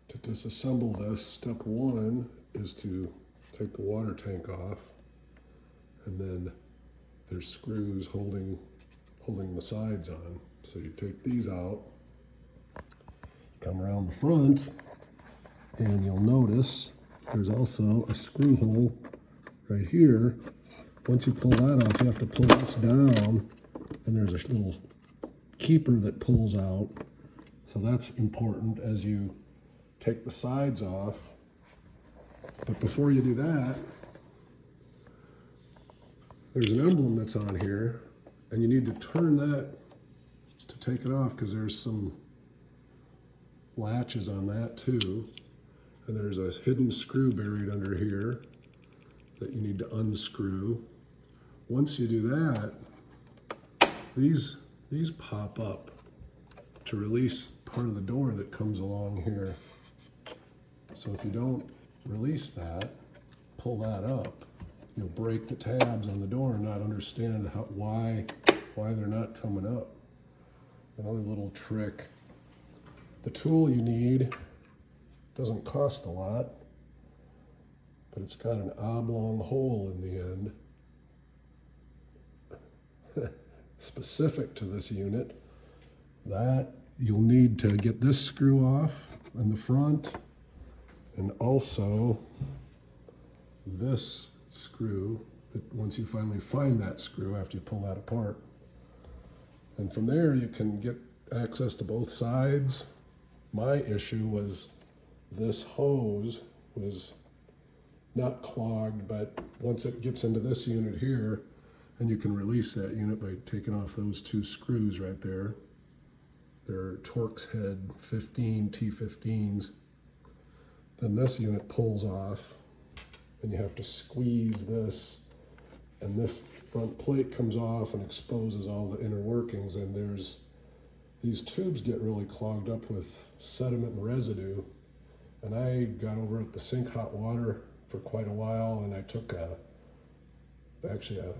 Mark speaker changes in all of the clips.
Speaker 1: To disassemble this, step one is to take the water tank off, and then there's screws holding the sides on. So you take these out, come around the front, and you'll notice there's also a screw hole right here. Once you pull that off, you have to pull this down, and there's a little keeper that pulls out. So that's important as you take the sides off. But before you do that, there's an emblem that's on here, and you need to turn that to take it off because there's some latches on that too. And there's a hidden screw buried under here that you need to unscrew. Once you do that, these pop up to release part of the door that comes along here. So if you don't release that, pull that up, you'll break the tabs on the door and not understand why they're not coming up. Another little trick. The tool you need doesn't cost a lot, but it's got an oblong hole in the end specific to this unit that you'll need to get this screw off in the front, and also this screw that once you finally find that screw after you pull that apart. And from there you can get access to both sides. My issue was this hose was not clogged, but once it gets into this unit here, and you can release that unit by taking off those two screws right there. They're Torx head 15 T15s. Then this unit pulls off, and you have to squeeze this, and this front plate comes off and exposes all the inner workings, and these tubes get really clogged up with sediment and residue. And I got over at the sink hot water for quite a while, and I took actually a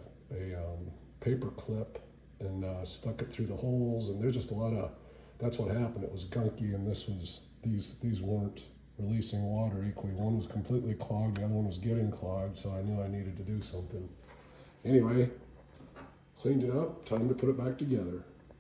Speaker 1: paper clip and stuck it through the holes, and there's just a lot of, that's what happened. It was gunky, and these weren't releasing water equally. One was completely clogged, the other one was getting clogged, so I knew I needed to do something. Anyway, cleaned it up, time to put it back together.